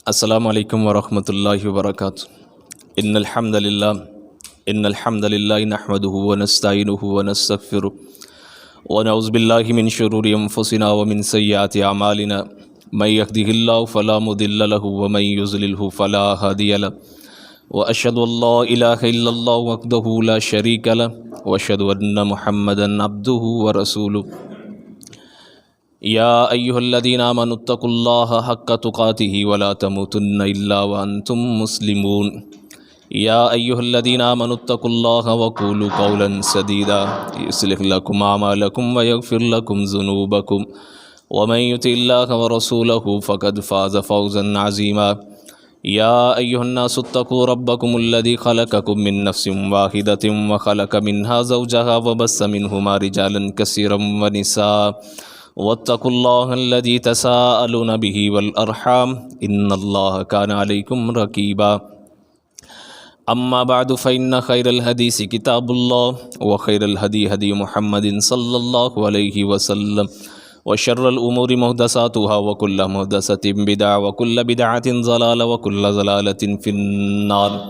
السلام علیکم ورحمۃ اللہ وبرکاتہ۔ ان الحمد للہ نحمده ونستعینه ونستغفره ونعوذ باللہ من شرور انفسنا ومن سیئات اعمالنا من يهده اللہ فلا مضل له ومن يضلل فلا هادی له واشهد ان لا الہ الا اللہ وحدہ لا شریک له واشهد ان محمدا عبدہ ورسولہ۔ یا ایہا الذین آمنوا اتقوا اللہ حق تقاتہ ولا تموتن الا وانتم مسلمون۔ یا ایہا الذین آمنوا اتقوا اللہ وقولوا قولا سدیدا یصلح لکم اعمالکم ویغفر لکم ذنوبکم ومن یطع اللہ ورسولہ فقد فاز فوزا عظیما۔ یا ایہا الناس اتقوا ربکم الذی خلقکم من نفس واحدۃ وخلق منها زوجها وبث منہما رجالا کثیرا ونساء واتقوا اللہ الذی تساءلون به والارحام ان اللہ کان علیکم رقیبا۔ اما بعد فإن خیر الحدیث کتاب اللہ وخیر الہدی ہدی محمد صلی اللہ علیہ وسلم وشر الامور محدثاتها وکل محدثۃ بدعۃ وکل بدعۃ ضلالہ وکل ضلالۃ فی النار۔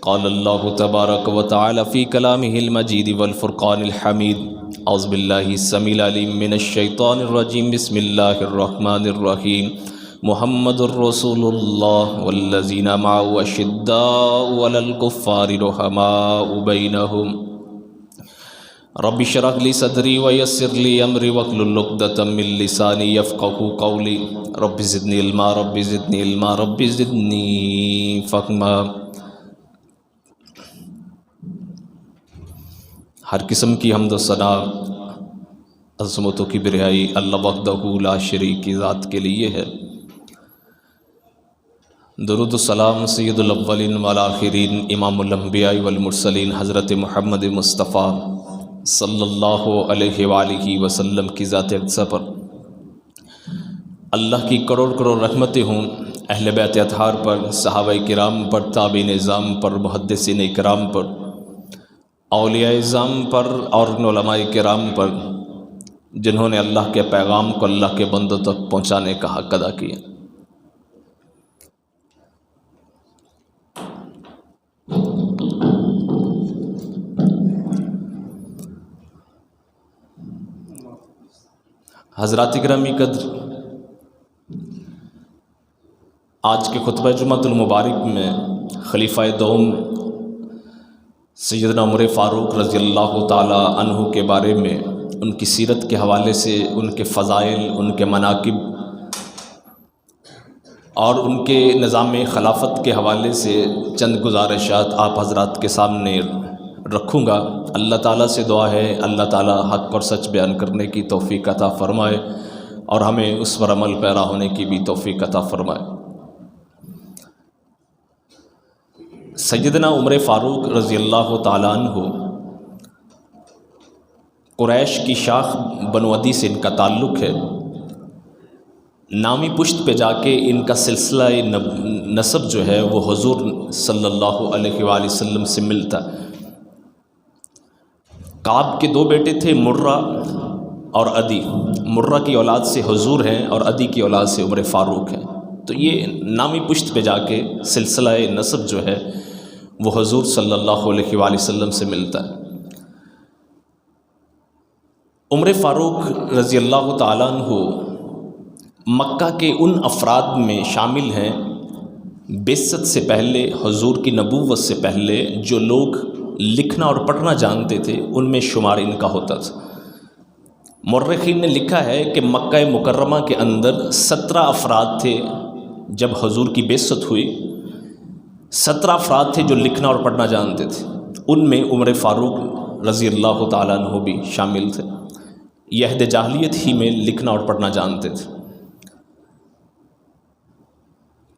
قال اللہ تبارک وتعالی فی کلامہ المجید والفرقان الحمید۔ اعوذ باللہ السمیع العلیم من الشیطان الرجیم بسم اللہ الرحمن الرحیم۔ محمد الرسول اللہ والذین معه اشداء علی الکفار رحماء بینہم۔ رب اشرح لی صدری ویسر لی امری واحلل عقدۃ من لسانی یفقہوا قولی۔ رب زدنی علما رب زدنی علما رب زدنی فہما۔ ہر قسم کی حمد و ثنا عظمتوں کی برہائی اللہ وحدہ لا شریک کی ذات کے لیے ہے۔ درود و سلام سید الاولین والآخرین امام الانبیاء والمرسلین حضرت محمد مصطفیٰ صلی اللہ علیہ وآلہ وسلم کی ذات اقدسہ پر اللہ کی کروڑ کروڑ رحمتیں ہوں، اہل بیت اطہار پر، صحابہ کرام پر، تابعین نظام پر، محدثین کرام پر، اولیاء اعظام پر اور علماء کرام پر جنہوں نے اللہ کے پیغام کو اللہ کے بندوں تک پہنچانے کا حق ادا کیا۔ حضرات گرامی قدر، آج کے خطبہ جمعۃ المبارک میں خلیفہ دوم سیدنا عمر فاروق رضی اللہ تعالی عنہ کے بارے میں، ان کی سیرت کے حوالے سے، ان کے فضائل، ان کے مناقب اور ان کے نظام خلافت کے حوالے سے چند گزارشات آپ حضرات کے سامنے رکھوں گا۔ اللہ تعالیٰ سے دعا ہے اللہ تعالیٰ حق اور سچ بیان کرنے کی توفیق عطا فرمائے اور ہمیں اس پر عمل پیرا ہونے کی بھی توفیق عطا فرمائے۔ سیدنا عمر فاروق رضی اللہ تعالیٰ عنہ قریش کی شاخ بنو عدی سے ان کا تعلق ہے۔ نامی پشت پہ جا کے ان کا سلسلہ نسب جو ہے وہ حضور صلی اللہ علیہ وآلہ وسلم سے ملتا۔ کعب کے دو بیٹے تھے، مرہ اور عدی۔ مرہ کی اولاد سے حضور ہیں اور عدی کی اولاد سے عمر فاروق ہیں، تو یہ نامی پشت پہ جا کے سلسلہ نسب جو ہے وہ حضور صلی اللہ علیہ وآلہ وسلم سے ملتا ہے۔ عمر فاروق رضی اللہ تعالیٰ عنہ مکہ کے ان افراد میں شامل ہیں بعثت سے پہلے، حضور کی نبوت سے پہلے جو لوگ لکھنا اور پڑھنا جانتے تھے ان میں شمار ان کا ہوتا تھا۔ مورخین نے لکھا ہے کہ مکہ مکرمہ کے اندر 17 افراد تھے جب حضور کی بعثت ہوئی، 17 افراد تھے جو لکھنا اور پڑھنا جانتے تھے، ان میں عمر فاروق رضی اللہ تعالیٰ عنہ بھی شامل تھے۔ یہ عہد جاہلیت ہی میں لکھنا اور پڑھنا جانتے تھے۔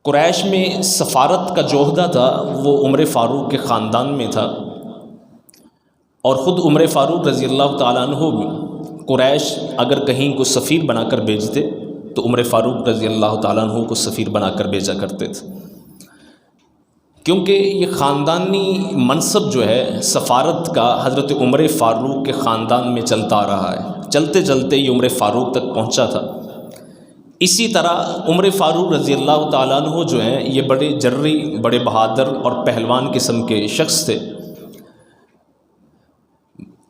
قریش میں سفارت کا جو عہدہ تھا وہ عمر فاروق کے خاندان میں تھا، اور خود عمر فاروق رضی اللہ تعالیٰ عنہ قریش اگر کہیں کو سفیر بنا کر بھیجتے تو عمر فاروق رضی اللہ تعالیٰ عنہ کو سفیر بنا کر بھیجا کرتے تھے، کیونکہ یہ خاندانی منصب جو ہے سفارت کا حضرت عمر فاروق کے خاندان میں چلتا آ رہا ہے۔ چلتے چلتے یہ عمر فاروق تک پہنچا تھا اسی طرح عمر فاروق رضی اللہ تعالیٰ عنہ جو ہیں یہ بڑے جرری، بڑے بہادر اور پہلوان قسم کے شخص تھے۔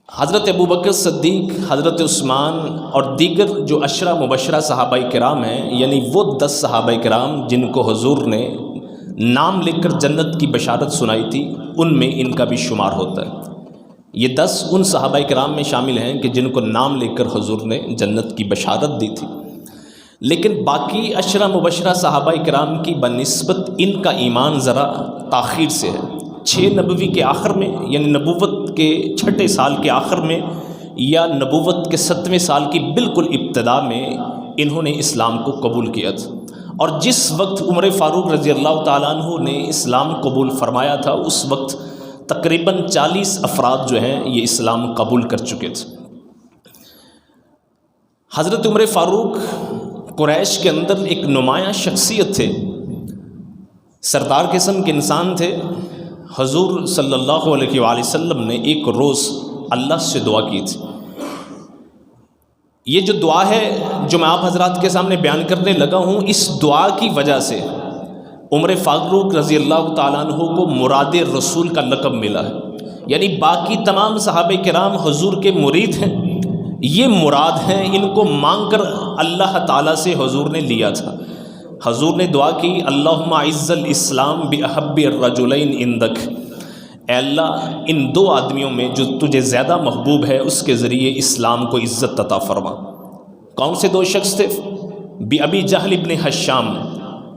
حضرت ابوبکر صدیق، حضرت عثمان اور دیگر جو عشرہ مبشرہ صحابہ کرام ہیں، یعنی وہ 10 صحابہ کرام جن کو حضور نے نام لکھ کر جنت کی بشارت سنائی تھی، ان میں ان کا بھی شمار ہوتا ہے۔ یہ 10 ان صحابہ کرام میں شامل ہیں کہ جن کو نام لکھ کر حضور نے جنت کی بشارت دی تھی۔ لیکن باقی عشرہ مبشرہ صحابہ کرام کی بنسبت ان کا ایمان ذرا تاخیر سے ہے۔ 6 نبوی کے آخر میں، یعنی نبوت کے 6 سال کے آخر میں یا نبوت کے 7ویں سال کی بالکل ابتدا میں انہوں نے اسلام کو قبول کیا تھا، اور جس وقت عمر فاروق رضی اللہ تعالیٰ عنہ نے اسلام قبول فرمایا تھا اس وقت تقریباً 40 افراد جو ہیں یہ اسلام قبول کر چکے تھے۔ حضرت عمر فاروق قریش کے اندر ایک نمایاں شخصیت تھے، سردار قسم کے انسان تھے۔ حضور صلی اللہ علیہ وآلہ وسلم نے ایک روز اللہ سے دعا کی تھی۔ یہ جو دعا ہے جو میں آپ حضرات کے سامنے بیان کرنے لگا ہوں، اس دعا کی وجہ سے عمر فاروق رضی اللہ تعالیٰ عنہ کو مراد رسول کا لقب ملا ہے۔ یعنی باقی تمام صحابہ کرام حضور کے مرید ہیں، یہ مراد ہیں، ان کو مانگ کر اللہ تعالیٰ سے حضور نے لیا تھا۔ حضور نے دعا کی، اللہم اعز الاسلام باحب الرجلین عندک، اے اللہ ان 2 آدمیوں میں جو تجھے زیادہ محبوب ہے اس کے ذریعے اسلام کو عزت عطا فرما۔ کون سے 2 شخص تھے؟ ابی جہل ابن حشام،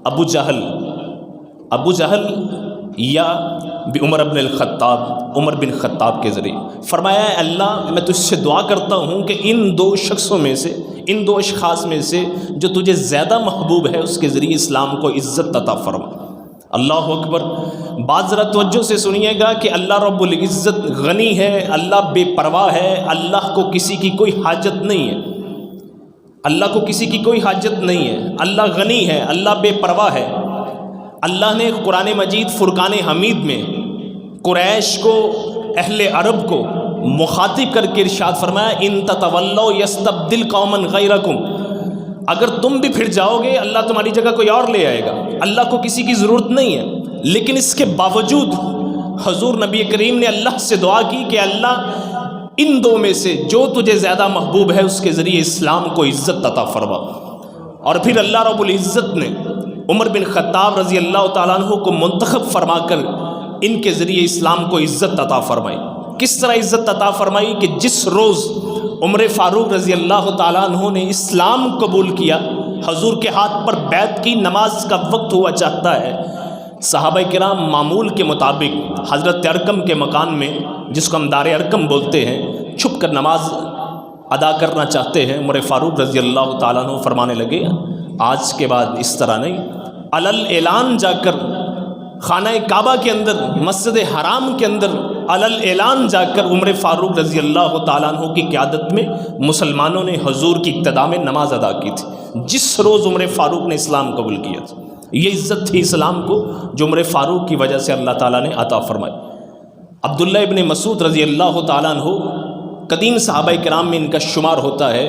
ابو جہل یا عمر بن الخطاب، عمر بن خطاب کے ذریعے۔ فرمایا اے اللہ میں تجھ سے دعا کرتا ہوں کہ ان 2 شخصوں میں سے، ان 2 اشخاص میں سے جو تجھے زیادہ محبوب ہے اس کے ذریعے اسلام کو عزت عطا فرما۔ اللہ اکبر۔ بات ذرا توجہ سے سنیے گا کہ اللہ رب العزت غنی ہے، اللہ بے پرواہ ہے، اللہ کو کسی کی کوئی حاجت نہیں ہے، اللہ کو کسی کی کوئی حاجت نہیں ہے، اللہ غنی ہے، اللہ بے پرواہ ہے۔ اللہ نے قرآن مجید فرقان حمید میں قریش کو، اہل عرب کو مخاطب کر کے ارشاد فرمایا، ان تتولوا یستبدل قوما غیرکم، اگر تم بھی پھر جاؤ گے اللہ تمہاری جگہ کوئی اور لے آئے گا۔ اللہ کو کسی کی ضرورت نہیں ہے، لیکن اس کے باوجود حضور نبی کریم نے اللہ سے دعا کی کہ اللہ ان 2 میں سے جو تجھے زیادہ محبوب ہے اس کے ذریعے اسلام کو عزت عطا فرما۔ اور پھر اللہ رب العزت نے عمر بن خطاب رضی اللہ تعالیٰ عنہ کو منتخب فرما کر ان کے ذریعے اسلام کو عزت عطا فرمائی۔ کس طرح عزت عطا فرمائی کہ جس روز عمر فاروق رضی اللہ تعالیٰ عنہ نے اسلام قبول کیا، حضور کے ہاتھ پر بیعت کی، نماز کا وقت ہوا چاہتا ہے، صحابہ کرام معمول کے مطابق حضرت ارقم کے مکان میں، جس کو ہم دار ارقم بولتے ہیں، چھپ کر نماز ادا کرنا چاہتے ہیں۔ عمر فاروق رضی اللہ تعالیٰ عنہ فرمانے لگے آج کے بعد اس طرح نہیں، علل اعلان جا کر خانہ کعبہ کے اندر، مسجد حرام کے اندر علل اعلان جا کر عمر فاروق رضی اللہ تعالیٰ عنہ کی قیادت میں مسلمانوں نے حضور کی اقتداء میں نماز ادا کی تھی جس روز عمر فاروق نے اسلام قبول کیا تھا۔ یہ عزت تھی اسلام کو جو عمر فاروق کی وجہ سے اللہ تعالیٰ نے عطا فرمائی۔ عبداللہ ابن مسعود رضی اللہ تعالیٰ عنہ قدیم صحابہ کرام میں ان کا شمار ہوتا ہے،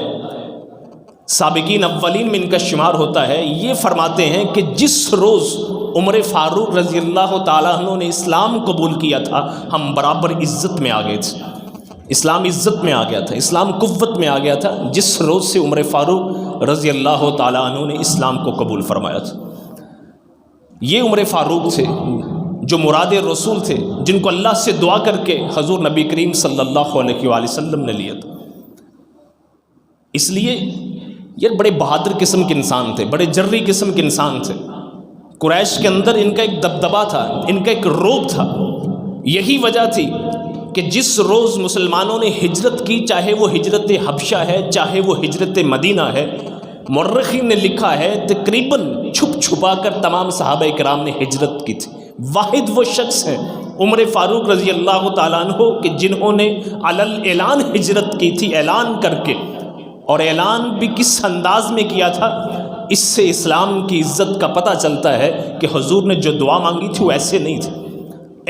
سابقین اولین میں ان کا شمار ہوتا ہے۔ یہ فرماتے ہیں کہ جس روز عمر فاروق رضی اللہ تعالیٰ عنہ نے اسلام قبول کیا تھا ہم برابر عزت میں آ گئے تھے، اسلام عزت میں آ گیا تھا، اسلام قوت میں آ گیا تھا جس روز سے عمر فاروق رضی اللہ تعالیٰ عنہ نے اسلام کو قبول فرمایا تھا۔ یہ عمر فاروق تھے جو مراد رسول تھے، جن کو اللہ سے دعا کر کے حضور نبی کریم صلی اللہ علیہ وآلہ وسلم نے لیا تھا۔ اس لیے یہ بڑے بہادر قسم کے انسان تھے، بڑے جرری قسم کے انسان تھے۔ قریش کے اندر ان کا ایک دبدبا تھا، ان کا ایک رعب تھا۔ یہی وجہ تھی کہ جس روز مسلمانوں نے ہجرت کی، چاہے وہ ہجرت حبشہ ہے چاہے وہ ہجرت مدینہ ہے، مورخین نے لکھا ہے تقریباً چھپ چھپا کر تمام صحابہ کرام نے ہجرت کی تھی۔ واحد وہ شخص ہیں عمر فاروق رضی اللہ تعالیٰ عنہ کہ جنہوں نے علل اعلان ہجرت کی تھی، اعلان کر کے، اور اعلان بھی کس انداز میں کیا تھا، اس سے اسلام کی عزت کا پتہ چلتا ہے کہ حضور نے جو دعا مانگی تھی وہ ایسے نہیں تھی۔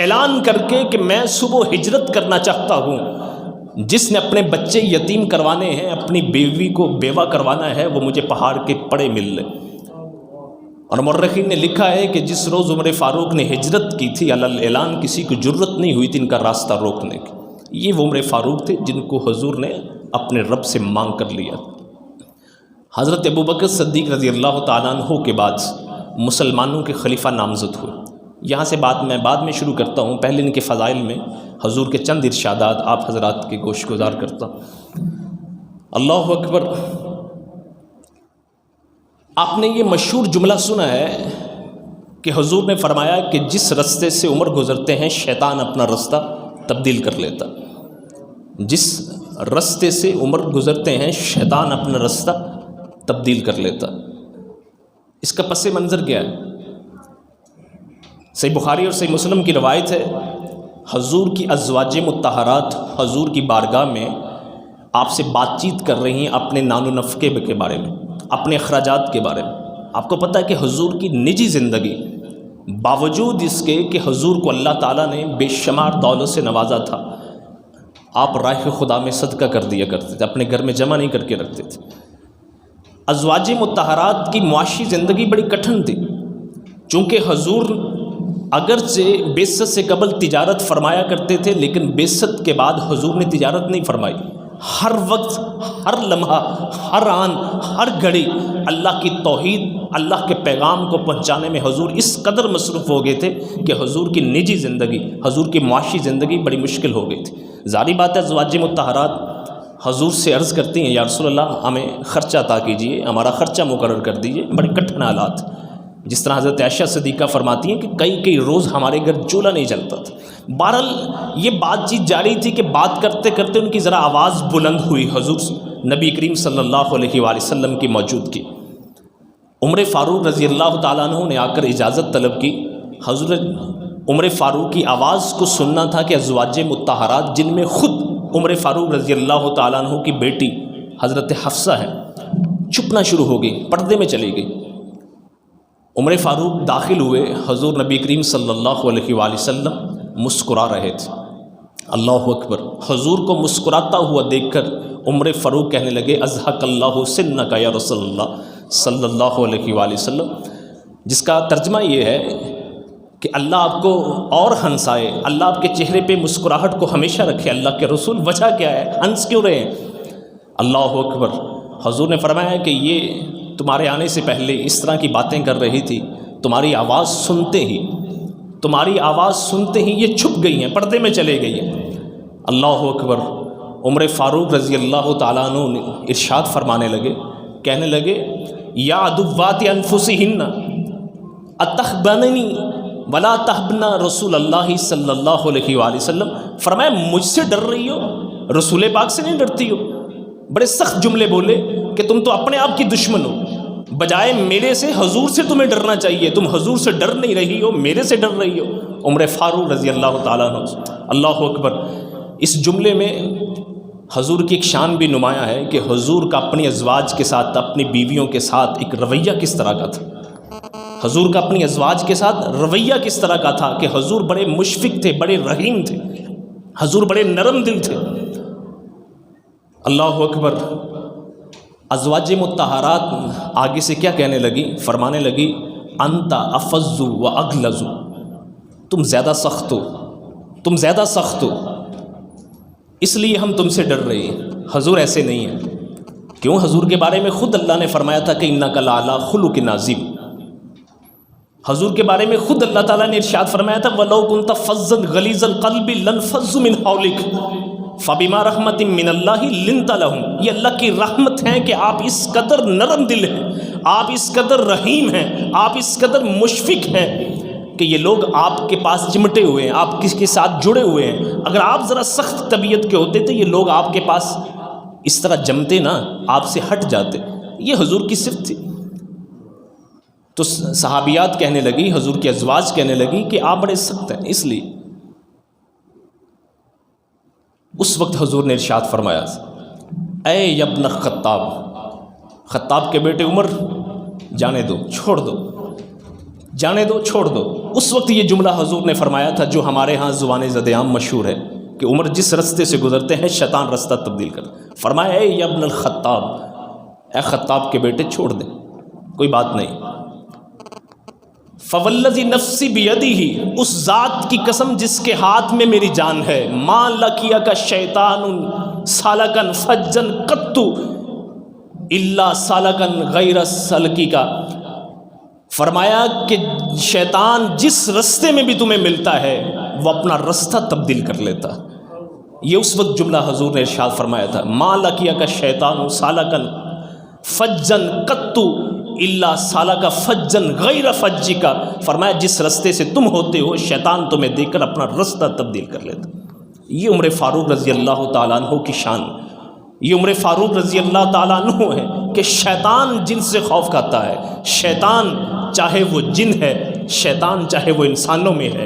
اعلان کر کے کہ میں صبح ہجرت کرنا چاہتا ہوں، جس نے اپنے بچے یتیم کروانے ہیں، اپنی بیوی کو بیوہ کروانا ہے، وہ مجھے پہاڑ کے پڑے مل لے۔ اور مورخین نے لکھا ہے کہ جس روز عمر فاروق نے ہجرت کی تھی، علی الاعلان کسی کو جرت نہیں ہوئی تھی ان کا راستہ روکنے کی۔ یہ وہ عمر فاروق تھے جن کو حضور نے اپنے رب سے مانگ کر لیا۔ حضرت ابوبکر صدیق رضی اللہ تعالیٰ عنہ کے بعد مسلمانوں کے خلیفہ نامزد ہوئے۔ یہاں سے بات میں بعد میں شروع کرتا ہوں، پہلے ان کے فضائل میں حضور کے چند ارشادات آپ حضرات کے گوش گزار کرتا ہوں۔ اللہ اکبر۔ آپ نے یہ مشہور جملہ سنا ہے کہ حضور نے فرمایا کہ جس رستے سے عمر گزرتے ہیں شیطان اپنا رستہ تبدیل کر لیتا۔ جس رستے سے عمر گزرتے ہیں شیطان اپنا رستہ تبدیل کر لیتا۔ اس کا پس منظر کیا ہے؟ صحیح بخاری اور صحیح مسلم کی روایت ہے، حضور کی ازواج مطہرات حضور کی بارگاہ میں آپ سے بات چیت کر رہی ہیں اپنے نان و نفقے کے بارے میں، اپنے اخراجات کے بارے میں۔ آپ کو پتہ ہے کہ حضور کی نجی زندگی، باوجود اس کے کہ حضور کو اللہ تعالیٰ نے بے شمار دولت سے نوازا تھا، آپ راہ خدا میں صدقہ کر دیا کرتے تھے، اپنے گھر میں جمع نہیں کر کے رکھتے تھے۔ ازواج مطہرات کی معاشی زندگی بڑی کٹھن تھی، چونکہ حضور اگرچہ بعثت سے قبل تجارت فرمایا کرتے تھے، لیکن بعثت کے بعد حضور نے تجارت نہیں فرمائی۔ ہر وقت، ہر لمحہ، ہر آن، ہر گھڑی اللہ کی توحید، اللہ کے پیغام کو پہنچانے میں حضور اس قدر مصروف ہو گئے تھے کہ حضور کی نجی زندگی، حضور کی معاشی زندگی بڑی مشکل ہو گئی تھی۔ ظاہری بات ہے ازواج مطہرات حضور سے عرض کرتی ہیں، یا رسول اللہ ہمیں خرچہ عطا کیجیے، ہمارا خرچہ مقرر کر دیجیے۔ بڑے کٹھن حالات، جس طرح حضرت عائشہ صدیقہ فرماتی ہیں کہ کئی روز ہمارے گھر چولہا نہیں جلتا تھا۔ بہرحال یہ بات چیت جاری تھی کہ بات کرتے کرتے ان کی ذرا آواز بلند ہوئی حضور نبی کریم صلی اللہ علیہ وآلہ وسلم کی موجودگی۔ عمر فاروق رضی اللہ تعالیٰ عنہ نے آ کر اجازت طلب کی۔ حضرت عمر فاروق کی آواز کو سننا تھا کہ ازواج مطہرات، جن میں خود عمر فاروق رضی اللہ تعالیٰ عنہ کی بیٹی حضرت حفصہ ہے، چھپنا شروع ہو گئی، پردے میں چلی گئی۔ عمر فاروق داخل ہوئے، حضور نبی کریم صلی اللہ علیہ وآلہ وسلم مسکرا رہے تھے۔ اللہ اکبر۔ حضور کو مسکراتا ہوا دیکھ کر عمر فاروق کہنے لگے، اضحک اللہ سنک یا رسول اللہ صلی اللہ علیہ وآلہ وسلم، جس کا ترجمہ یہ ہے کہ اللہ آپ کو اور ہنسائے، اللہ آپ کے چہرے پہ مسکراہٹ کو ہمیشہ رکھے۔ اللہ کے رسول وجہ کیا ہے، ہنس کیوں رہے ہیں؟ اللہ اکبر۔ حضور نے فرمایا کہ یہ تمہارے آنے سے پہلے اس طرح کی باتیں کر رہی تھی، تمہاری آواز سنتے ہی یہ چھپ گئی ہیں، پردے میں چلے گئی ہیں۔ اللہ اکبر۔ عمر فاروق رضی اللہ تعالیٰ عنہ نے ارشاد فرمانے لگے، کہنے لگے، یا عدوات انفسہن اتخبننی ولا تخبن رسول اللہ صلی اللہ علیہ وآلہ وسلم، فرمایا مجھ سے ڈر رہی ہو، رسول پاک سے نہیں ڈرتی ہو۔ بڑے سخت جملے بولے کہ تم تو اپنے آپ کی دشمن ہو، بجائے میرے سے حضور سے تمہیں ڈرنا چاہیے، تم حضور سے ڈر نہیں رہی ہو، میرے سے ڈر رہی ہو۔ عمر فاروق رضی اللہ تعالیٰ عنہ۔ اللہ اکبر۔ اس جملے میں حضور کی ایک شان بھی نمایاں ہے کہ حضور کا اپنی ازواج کے ساتھ، اپنی بیویوں کے ساتھ ایک رویہ کس طرح کا تھا۔ حضور کا اپنی ازواج کے ساتھ رویہ کس طرح کا تھا کہ حضور بڑے مشفق تھے، بڑے رحیم تھے، حضور بڑے نرم دل تھے۔ اللہ اکبر۔ ازواج مطہرات آگے سے کیا کہنے لگی؟ فرمانے لگی، انت افض و اغلظ، تم زیادہ سخت ہو، تم زیادہ سخت ہو، اس لیے ہم تم سے ڈر رہے ہیں۔ حضور ایسے نہیں ہیں۔ کیوں؟ حضور کے بارے میں خود اللہ نے فرمایا تھا کہ انک لعلی خلق عظیم۔ حضور کے بارے میں خود اللہ تعالیٰ نے ارشاد فرمایا تھا، وَلَوْ كُنْتَ فَظًّا غَلِيظَ الْقَلْبِ لَانفَضُّوا مِنْ حَوْلِكَ فَبِمَا رَحْمَةٍ مِّنَ اللَّهِ لِنْتَ لَهُمْ۔ یہ اللہ کی رحمت ہے کہ آپ اس قدر نرم دل ہیں، آپ اس قدر رحیم ہیں، آپ اس قدر مشفق ہیں کہ یہ لوگ آپ کے پاس چمٹے ہوئے ہیں، آپ کس کے ساتھ جڑے ہوئے ہیں۔ اگر آپ ذرا سخت طبیعت کے ہوتے تو یہ لوگ آپ کے پاس اس طرح جمتے نا، آپ سے ہٹ جاتے۔ یہ حضور کی صفت تھی۔ تو صحابیات کہنے لگی، حضور کی ازواج کہنے لگی کہ آپ بڑے سخت ہیں، اس لیے۔ اس وقت حضور نے ارشاد فرمایا، اے ابن خطاب، خطاب کے بیٹے عمر، جانے دو، چھوڑ دو، جانے دو، چھوڑ دو۔ اس وقت یہ جملہ حضور نے فرمایا تھا جو ہمارے ہاں زبان زد عام مشہور ہے کہ کہ عمر جس رستے سے گزرتے ہیں شیطان رستہ تبدیل کرتا. فرمایا اے ابن الخطاب، اے خطاب کے بیٹے چھوڑ دیں، کوئی بات نہیں. فوالذی نفسی بیدہ، اس ذات کی قسم جس کے ہاتھ میں میری جان ہے، ما لقیک شیطان سالکا فجا قط الا سالکا غیر سلکک. فرمایا کہ شیطان جس رستے میں بھی تمہیں ملتا ہے وہ اپنا رستہ تبدیل کر لیتا. یہ اس وقت جملہ حضور نے ارشاد فرمایا تھا، ما لقیک شیطان سالکا فجا قط الا سالک فجا غیر فجک. فرمایا جس رستے سے تم ہوتے ہو شیطان تمہیں دیکھ کر اپنا رستہ تبدیل کر لیتا. یہ عمر فاروق رضی اللہ تعالیٰ عنہ کی شان، یہ عمر فاروق رضی اللہ تعالیٰ عنہ ہے کہ شیطان جن سے خوف کھاتا ہے. شیطان چاہے وہ جن ہے، شیطان چاہے وہ انسانوں میں ہے.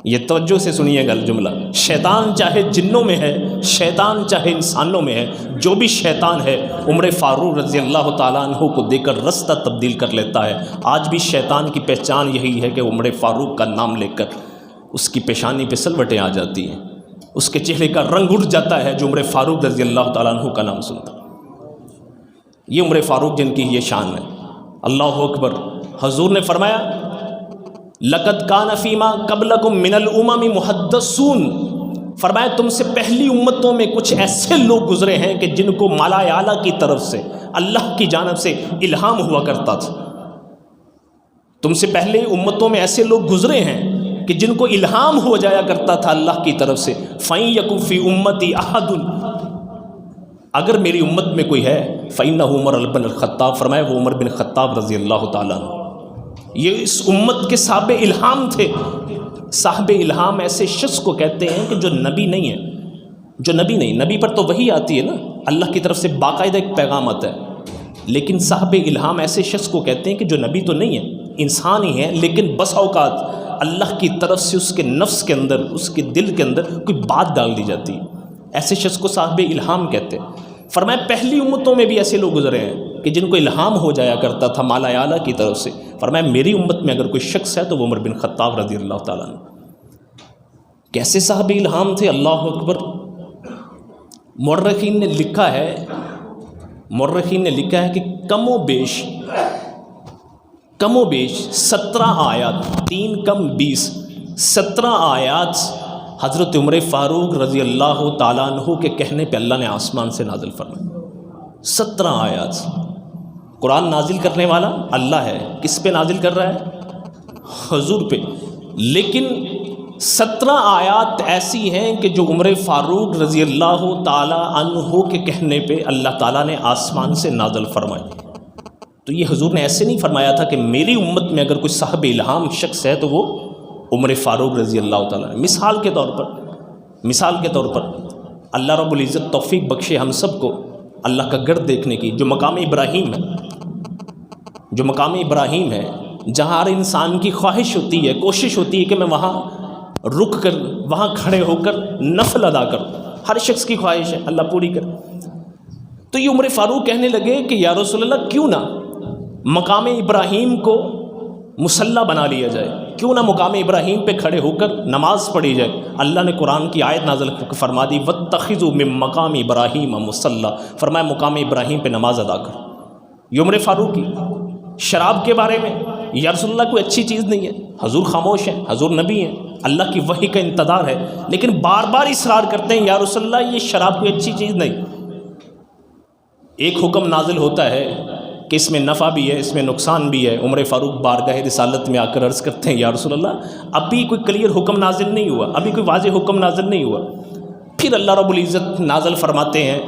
یہ توجہ سے سنیے گا جملہ، شیطان چاہے جنوں میں ہے، شیطان چاہے انسانوں میں ہے، جو بھی شیطان ہے عمر فاروق رضی اللہ تعالیٰ عنہ کو دیکھ کر رستہ تبدیل کر لیتا ہے. آج بھی شیطان کی پہچان یہی ہے کہ عمر فاروق کا نام لے کر اس کی پیشانی پہ سلوٹیں آ جاتی ہیں، اس کے چہرے کا رنگ اٹھ جاتا ہے جو عمر فاروق رضی اللہ تعالیٰ عنہ کا نام سنتا. یہ عمر فاروق جن کی یہ شان ہے. اللہ اکبر. حضور نے فرمایا لقد کان فیما قبلکم من الامم محدثون. فرمایا تم سے پہلی امتوں میں کچھ ایسے لوگ گزرے ہیں کہ جن کو مالا اعلیٰ کی طرف سے اللہ کی جانب سے الہام ہوا کرتا تھا. تم سے پہلے امتوں میں ایسے لوگ گزرے ہیں کہ جن کو الہام ہو جایا کرتا تھا اللہ کی طرف سے. فَإِن يَكُن فِي أُمَّتِي أَحَدٌ، اگر میری امت میں کوئی ہے فَإِنَّهُ عمر بن الخطاب. فرمایا وہ عمر بن خطاب رضی اللہ تعالیٰ عنہ. یہ اس امت کے صاحب الہام تھے. صاحب الہام ایسے شخص کو کہتے ہیں کہ جو نبی نہیں ہے، جو نبی نہیں. نبی پر تو وحی آتی ہے نا، اللہ کی طرف سے باقاعدہ ایک پیغام آتا ہے، لیکن صاحب الہام ایسے شخص کو کہتے ہیں کہ جو نبی تو نہیں ہے، انسان ہی ہے، لیکن بس اوقات اللہ کی طرف سے اس کے نفس کے اندر، اس کے دل کے اندر کوئی بات ڈال دی جاتی ہے. ایسے شخص کو صاحب الہام کہتے ہیں. فرمایا پہلی امتوں میں بھی ایسے لوگ گزرے ہیں کہ جن کو الہام ہو جایا کرتا تھا مالا اعلیٰ کی طرف سے. فرمایا میری امت میں اگر کوئی شخص ہے تو وہ عمر بن خطاب رضی اللہ تعالیٰ عنہ. کیسے صاحب الہام تھے؟ اللہ اکبر. مورخین نے لکھا ہے کہ کم و بیش 17 آیات، 3 کم 20، 17 آیات حضرت عمر فاروق رضی اللہ تعالیٰ عنہ کے کہنے پہ اللہ نے آسمان سے نازل فرمائی. 17 آیات. قرآن نازل کرنے والا اللہ ہے. کس پہ نازل کر رہا ہے؟ حضور پہ. لیکن 17 آیات ایسی ہیں کہ جو عمر فاروق رضی اللہ تعالیٰ عنہ کے کہنے پہ اللہ تعالیٰ نے آسمان سے نازل فرمائی. تو یہ حضور نے ایسے نہیں فرمایا تھا کہ میری امت میں اگر کوئی صاحب الہام شخص ہے تو وہ عمر فاروق رضی اللہ تعالیٰ نے. مثال کے طور پر اللہ رب العزت توفیق بخشے ہم سب کو اللہ کا گھر دیکھنے کی. جو مقام ابراہیم ہے جہاں ہر انسان کی خواہش ہوتی ہے، کوشش ہوتی ہے کہ میں وہاں رک کر، وہاں کھڑے ہو کر نفل ادا کروں. ہر شخص کی خواہش ہے، اللہ پوری کر. تو یہ عمر فاروق کہنے لگے کہ یا رسول اللہ کیوں نہ مقام ابراہیم کو مصلی بنا لیا جائے، کیوں نہ مقام ابراہیم پہ کھڑے ہو کر نماز پڑھی جائے. اللہ نے قرآن کی آیت نازل فرما دی وَاتَّخِذُوا مِن مَقَامِ إِبْرَاهِيمَ مُصَلًّى. فرمایا مقام ابراہیم پہ نماز ادا کر. یہ عمر فاروق کی. شراب کے بارے میں یا رسول اللہ کوئی اچھی چیز نہیں ہے، حضور خاموش ہیں، حضور نبی ہیں، اللہ کی وحی کا انتظار ہے، لیکن بار بار اصرار کرتے ہیں یا رسول اللہ یہ شراب کوئی اچھی چیز نہیں. ایک حکم نازل ہوتا ہے کہ اس میں نفع بھی ہے، اس میں نقصان بھی ہے. عمر فاروق بارگاہ رسالت میں آ کر عرض کرتے ہیں یا رسول اللہ ابھی کوئی کلیئر حکم نازل نہیں ہوا، ابھی کوئی واضح حکم نازل نہیں ہوا. پھر اللہ رب العزت نازل فرماتے ہیں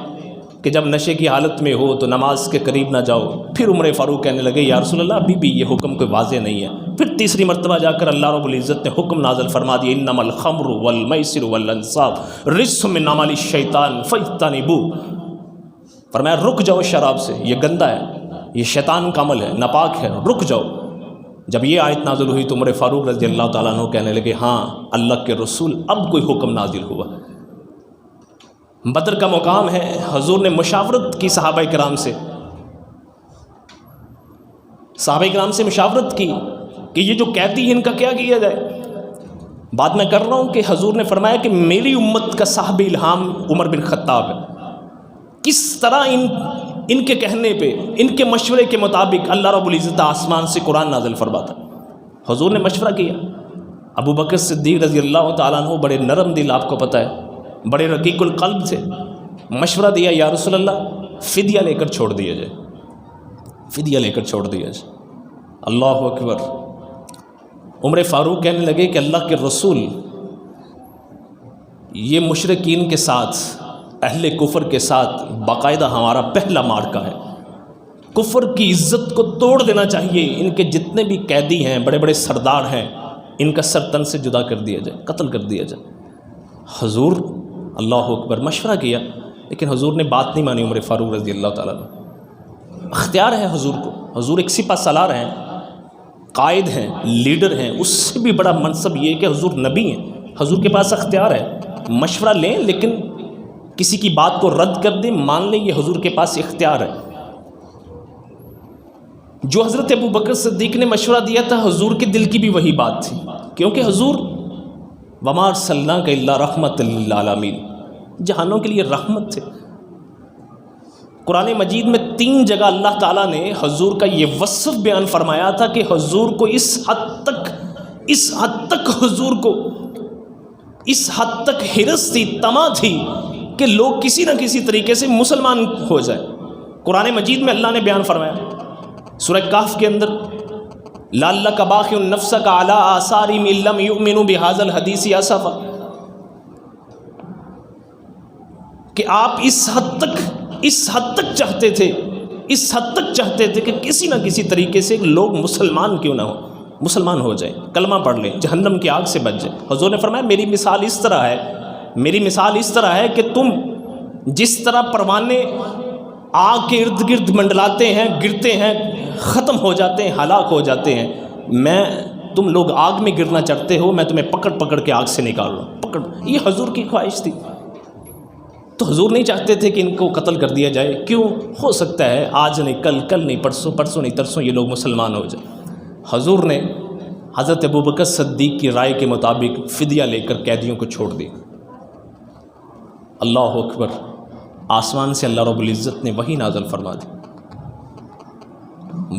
کہ جب نشے کی حالت میں ہو تو نماز کے قریب نہ جاؤ. پھر عمر فاروق کہنے لگے یا رسول اللہ ابھی بھی یہ حکم کوئی واضح نہیں ہے. پھر تیسری مرتبہ جا کر اللہ رب العزت نے حکم نازل فرما دیا انما الخمر والمیسر والانصاب رجس من عمل الشیطان فاجتنبوہ. فرمایا رک جاؤ شراب سے، یہ گندا ہے، یہ شیطان کا عمل ہے، ناپاک ہے، رک جاؤ. جب یہ آیت نازل ہوئی تو عمر فاروق رضی اللہ تعالیٰ عنہ کہنے لگے ہاں اللہ کے رسول اب کوئی حکم نازل ہوا. بدر کا مقام ہے، حضور نے مشاورت کی صحابہ کرام سے مشاورت کی کہ یہ جو قیدی ہیں ان کا کیا کیا جائے. بات میں کر رہا ہوں کہ حضور نے فرمایا کہ میری امت کا صاحب الہام عمر بن خطاب ہے. کس طرح ان کے کہنے پہ، ان کے مشورے کے مطابق اللہ رب العزت آسمان سے قرآن نازل فرماتا. حضور نے مشورہ کیا. ابو بکر صدیق رضی اللہ تعالیٰ عنہ بڑے نرم دل، آپ کو پتہ ہے، بڑے رقیق القلب تھے. مشورہ دیا یا رسول اللہ فدیہ لے کر چھوڑ دیا جائے، فدیہ لے کر چھوڑ دیا جائے. اللہ اکبر. عمر فاروق کہنے لگے کہ اللہ کے رسول، یہ مشرکین کے ساتھ، اہل کفر کے ساتھ باقاعدہ ہمارا پہلا معرکہ ہے. کفر کی عزت کو توڑ دینا چاہیے. ان کے جتنے بھی قیدی ہیں، بڑے بڑے سردار ہیں، ان کا سر تن سے جدا کر دیا جائے، قتل کر دیا جائے. حضور اللہ اکبر مشورہ کیا، لیکن حضور نے بات نہیں مانی عمر فاروق رضی اللہ تعالیٰ عنہ. اختیار ہے حضور کو، حضور ایک سپہ سالار ہیں، قائد ہیں، لیڈر ہیں. اس سے بھی بڑا منصب یہ کہ حضور نبی ہیں، حضور کے پاس اختیار ہے. مشورہ لیں لیکن کسی کی بات کو رد کر دیں، مان لیں، یہ حضور کے پاس اختیار ہے. جو حضرت ابو بکر صدیق نے مشورہ دیا تھا، حضور کے دل کی بھی وہی بات تھی، کیونکہ حضور وما ارسلناک الا رحمۃ للعالمین، جہانوں کے لیے رحمت تھے. قرآن مجید میں 3 جگہ اللہ تعالیٰ نے حضور کا یہ وصف بیان فرمایا تھا کہ حضور کو اس حد تک حضور کو اس حد تک حرص تھی، طمع تھی کہ لوگ کسی نہ کسی طریقے سے مسلمان ہو جائے. قرآن مجید میں اللہ نے بیان فرمایا سورہ کہف کے اندر، لعلک باخع نفسک علی آثارہم ان لم یؤمنوا بہذا الحدیث اسفا، کہ آپ اس حد تک چاہتے تھے کہ کسی نہ کسی طریقے سے لوگ مسلمان کیوں نہ ہو، مسلمان ہو جائیں، کلمہ پڑھ لیں، جہنم کی آگ سے بچ جائیں. حضور نے فرمایا میری مثال اس طرح ہے کہ تم جس طرح پروانے آگ کے ارد گرد منڈلاتے ہیں، گرتے ہیں، ختم ہو جاتے ہیں، ہلاک ہو جاتے ہیں، تم لوگ آگ میں گرنا چاہتے ہو، میں تمہیں پکڑ کے آگ سے نکال رہا ہوں. یہ حضور کی خواہش تھی. تو حضور نہیں چاہتے تھے کہ ان کو قتل کر دیا جائے. کیوں؟ ہو سکتا ہے آج نہیں کل نہیں پرسوں نہیں ترسوں یہ لوگ مسلمان ہو جائیں. حضور نے حضرت ابو بکر صدیق کی رائے کے مطابق فدیہ لے کر قیدیوں کو چھوڑ دیا. اللہ اکبر. آسمان سے اللہ رب العزت نے وحی نازل فرما دی.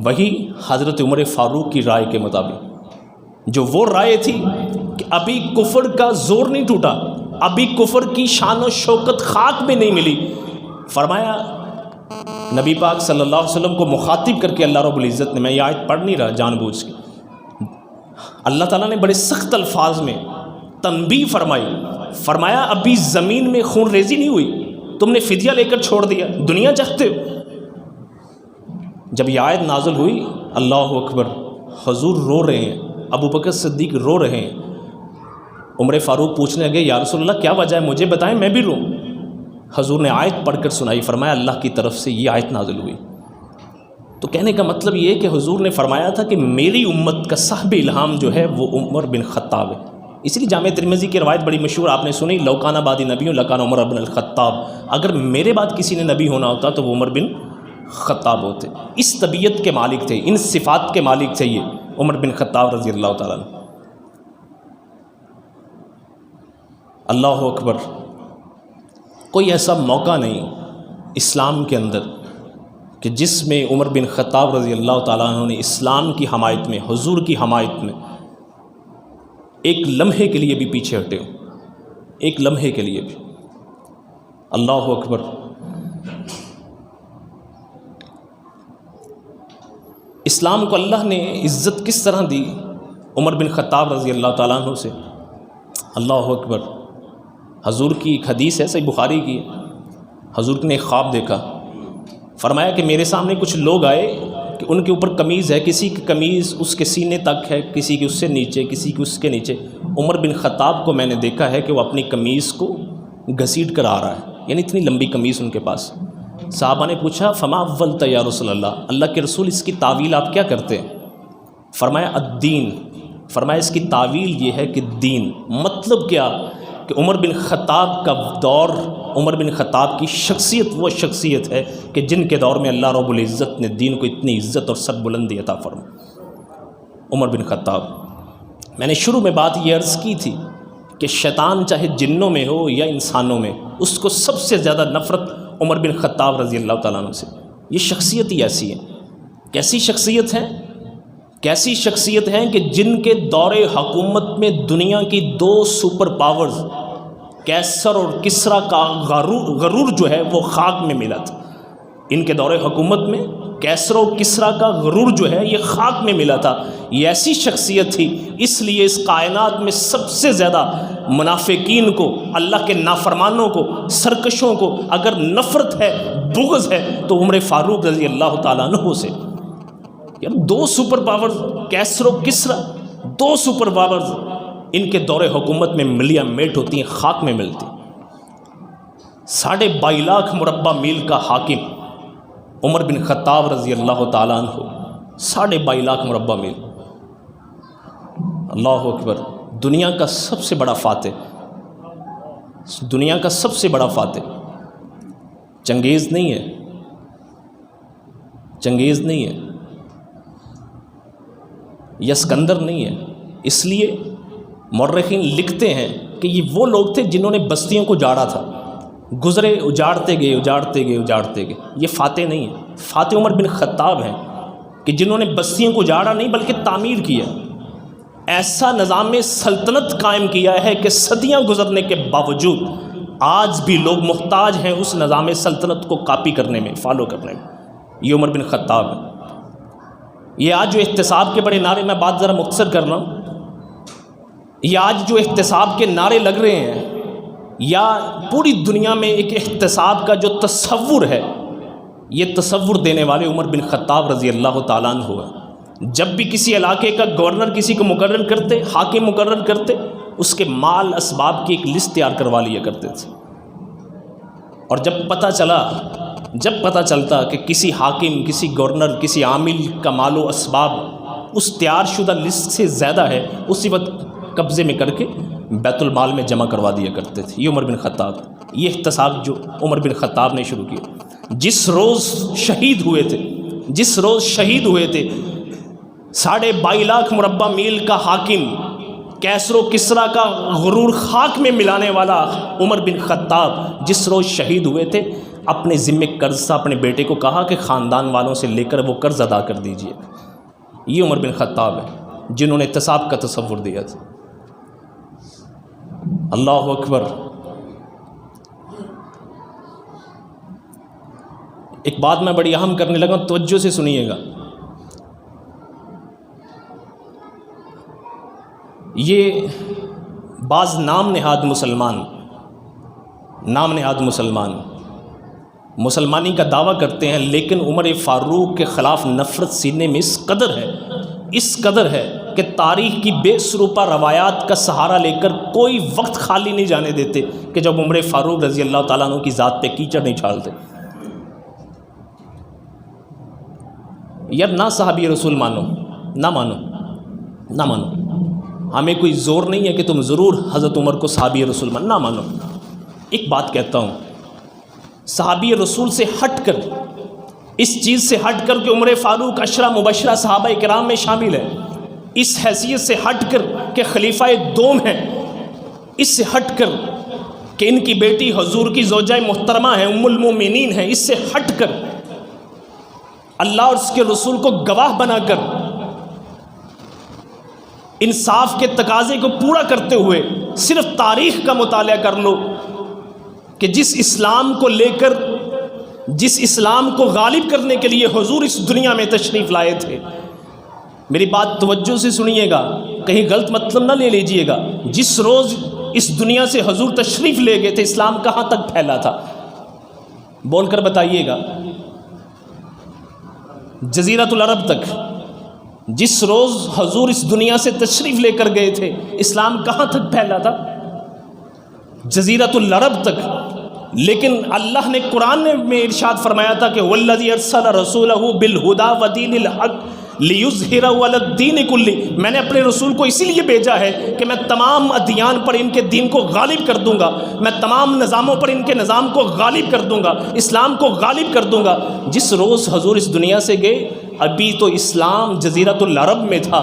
وہی حضرت عمر فاروق کی رائے کے مطابق، جو وہ رائے تھی کہ ابھی کفر کا زور نہیں ٹوٹا، ابھی کفر کی شان و شوکت خاک میں نہیں ملی. فرمایا نبی پاک صلی اللہ علیہ وسلم کو مخاطب کر کے اللہ رب العزت نے، میں یہ آیت پڑھ نہیں رہا جان بوجھ کے، اللہ تعالیٰ نے بڑے سخت الفاظ میں تنبیہ فرمایا ابھی زمین میں خون ریزی نہیں ہوئی، تم نے فدیہ لے کر چھوڑ دیا، دنیا چاہتے ہو. جب یہ آیت نازل ہوئی، اللہ اکبر، حضور رو رہے ہیں، ابو بکر صدیق رو رہے ہیں. عمر فاروق پوچھنے لگے یا رسول اللہ کیا وجہ ہے، مجھے بتائیں میں بھی روں. حضور نے آیت پڑھ کر سنائی. فرمایا اللہ کی طرف سے یہ آیت نازل ہوئی. تو کہنے کا مطلب یہ ہے کہ حضور نے فرمایا تھا کہ میری امت کا صاحب الہام جو ہے وہ عمر بن خطاب ہے. اس لیے جامع ترمذی کی روایت بڑی مشہور آپ نے سنی، لو کان بعدی نبی لکان عمر بن الخطاب، اگر میرے بعد کسی نے نبی ہونا ہوتا تو وہ عمر بن خطاب ہوتے. اس طبیعت کے مالک تھے، ان صفات کے مالک تھے یہ عمر بن خطاب رضی اللہ تعالیٰ عنہ. اللہ اکبر. کوئی ایسا موقع نہیں اسلام کے اندر کہ جس میں عمر بن خطاب رضی اللہ تعالیٰ عنہ نے اسلام کی حمایت میں، حضور کی حمایت میں ایک لمحے کے لیے بھی پیچھے ہٹے ہوں، ایک لمحے کے لیے بھی. اللہ اکبر. اسلام کو اللہ نے عزت کس طرح دی عمر بن خطاب رضی اللہ تعالیٰ عنہ سے. اللہ اکبر. حضور کی ایک حدیث ہے صحیح بخاری کی، حضور نے ایک خواب دیکھا. فرمایا کہ میرے سامنے کچھ لوگ آئے کہ ان کے اوپر قمیض ہے، کسی کی قمیض اس کے سینے تک ہے، کسی کی اس سے نیچے، کسی کی اس کے نیچے. عمر بن خطاب کو میں نے دیکھا ہے کہ وہ اپنی قمیض کو گھسیٹ کر آ رہا ہے، یعنی اتنی لمبی قمیض ان کے پاس. صحابہ نے پوچھا فما اولت یا رسول اللہ، اللہ کے رسول اس کی تعویل آپ کیا کرتے ہیں؟ فرمایا الدین. فرمایا اس کی تعویل یہ ہے کہ دین. مطلب کیا کہ عمر بن خطاب کا دور، عمر بن خطاب کی شخصیت وہ شخصیت ہے کہ جن کے دور میں اللہ رب العزت نے دین کو اتنی عزت اور سربلندی عطا فرمائی. عمر بن خطاب میں نے شروع میں بات یہ عرض کی تھی کہ شیطان چاہے جنوں میں ہو یا انسانوں میں، اس کو سب سے زیادہ نفرت عمر بن خطاب رضی اللہ تعالیٰ عنہ سے. یہ شخصیت ہی ایسی ہے. کیسی شخصیت ہے؟ کیسی شخصیت ہیں کہ جن کے دور حکومت میں دنیا کی 2 سپر پاورز کیسر اور کسرا کا غرور جو ہے وہ خاک میں ملا تھا. ان کے دور حکومت میں کیسر و کسرا کا غرور جو ہے یہ خاک میں ملا تھا. یہ ایسی شخصیت تھی، اس لیے اس کائنات میں سب سے زیادہ منافقین کو، اللہ کے نافرمانوں کو، سرکشوں کو اگر نفرت ہے، بغض ہے تو عمر فاروق رضی اللہ تعالیٰ عنہ سے. یار 2 سپر پاورز کیسر و کسرا، 2 سپر پاورز ان کے دور حکومت میں ملیاں میٹ ہوتی ہیں، خاک میں ملتی. 22.5 لاکھ مربع میل کا حاکم عمر بن خطاب رضی اللہ تعالیٰ عنہ، 22.5 لاکھ مربع میل. اللہ اکبر. دنیا کا سب سے بڑا فاتح، دنیا کا سب سے بڑا فاتح چنگیز نہیں ہے، چنگیز نہیں ہے، یا اسکندر نہیں ہے. اس لیے مورخین لکھتے ہیں کہ یہ وہ لوگ تھے جنہوں نے بستیوں کو جاڑا تھا، گزرے، اجاڑتے گئے اجاڑتے گئے اجاڑتے گئے. یہ فاتح نہیں ہے. فاتح عمر بن خطاب ہیں کہ جنہوں نے بستیوں کو جاڑا نہیں بلکہ تعمیر کیا. ایسا نظام سلطنت قائم کیا ہے کہ صدیاں گزرنے کے باوجود آج بھی لوگ محتاج ہیں اس نظام سلطنت کو کاپی کرنے میں، فالو کرنے میں. یہ عمر بن خطاب ہے. یہ آج جو احتساب کے بڑے نعرے، میں بات ذرا مختصر کر رہا ہوں، یہ آج جو احتساب کے نعرے لگ رہے ہیں، یا پوری دنیا میں ایک احتساب کا جو تصور ہے، یہ تصور دینے والے عمر بن خطاب رضی اللہ تعالیٰ عنہ ہوئے. جب بھی کسی علاقے کا گورنر کسی کو مقرر کرتے، حاکم مقرر کرتے، اس کے مال اسباب کی ایک لسٹ تیار کروا لیا کرتے تھے. اور جب پتہ چلتا کہ کسی حاکم، کسی گورنر، کسی عامل کا مال و اسباب اس تیار شدہ لسٹ سے زیادہ ہے، اسی وقت قبضے میں کر کے بیت المال میں جمع کروا دیا کرتے تھے. یہ عمر بن خطاب، یہ احتساب جو عمر بن خطاب نے شروع کیا. جس روز شہید ہوئے تھے 22.5 لاکھ مربع میل کا حاکم، کیسر و کسرا کا غرور خاک میں ملانے والا عمر بن خطاب جس روز شہید ہوئے تھے، اپنے ذمے قرض تھا. اپنے بیٹے کو کہا کہ خاندان والوں سے لے کر وہ قرض ادا کر دیجیے. یہ عمر بن خطاب ہے جنہوں نے احتساب کا تصور دیا تھا. اللہ اکبر. ایک بات میں بڑی اہم کرنے لگا، توجہ سے سنیے گا. یہ بعض نام نہاد مسلمان مسلمانی کا دعویٰ کرتے ہیں، لیکن عمر فاروق کے خلاف نفرت سینے میں اس قدر ہے کہ تاریخ کی بے سروپا روایات کا سہارا لے کر کوئی وقت خالی نہیں جانے دیتے کہ جب عمر فاروق رضی اللہ تعالیٰ عنہ کی ذات پہ کیچڑ نہیں چھالتے. یار نہ صحابی رسول مانو، نہ مانو، ہمیں کوئی زور نہیں ہے کہ تم ضرور حضرت عمر کو صحابی رسول نہ مانو. ایک بات کہتا ہوں، صحابی رسول سے ہٹ کر، اس چیز سے ہٹ کر کہ عمر فاروق عشرہ مبشرہ صحابہ کرام میں شامل ہے، اس حیثیت سے ہٹ کر کہ خلیفہ دوم ہیں، اس سے ہٹ کر کہ ان کی بیٹی حضور کی زوجہ محترمہ ہیں، ام المومنین ہیں، اس سے ہٹ کر اللہ اور اس کے رسول کو گواہ بنا کر انصاف کے تقاضے کو پورا کرتے ہوئے صرف تاریخ کا مطالعہ کر لو کہ جس اسلام کو لے کر، جس اسلام کو غالب کرنے کے لیے حضور اس دنیا میں تشریف لائے تھے. میری بات توجہ سے سنیے گا، کہیں غلط مطلب نہ لے لیجئے گا. جس روز اس دنیا سے حضور تشریف لے گئے تھے، اسلام کہاں تک پھیلا تھا؟ بول کر بتائیے گا. جزیرۃ العرب تک. جس روز حضور اس دنیا سے تشریف لے کر گئے تھے، اسلام کہاں تک پھیلا تھا؟ جزیرۃ العرب تک. لیکن اللہ نے قرآن میں ارشاد فرمایا تھا کہ والذی ارسل رسولہ بالہدی ودین الحق لیظہرہ علی الدین کلہ. میں نے اپنے رسول کو اسی لیے بھیجا ہے کہ میں تمام ادیان پر ان کے دین کو غالب کر دوں گا، میں تمام نظاموں پر ان کے نظام کو غالب کر دوں گا، اسلام کو غالب کر دوں گا. جس روز حضور اس دنیا سے گئے، ابھی تو اسلام جزیرۃ العرب میں تھا.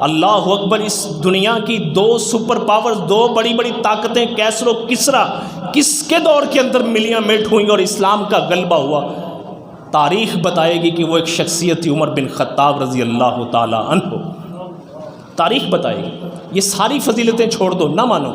اللہ اکبر، اس دنیا کی دو سپر پاور، دو بڑی بڑی طاقتیں کیسر و کسرا کس کے دور کے اندر ملیاں میٹ ہوئیں اور اسلام کا غلبہ ہوا؟ تاریخ بتائے گی کہ وہ ایک شخصیت تھی عمر بن خطاب رضی اللہ تعالی عنہ، تاریخ بتائے گی۔ یہ ساری فضیلتیں چھوڑ دو، نہ مانو،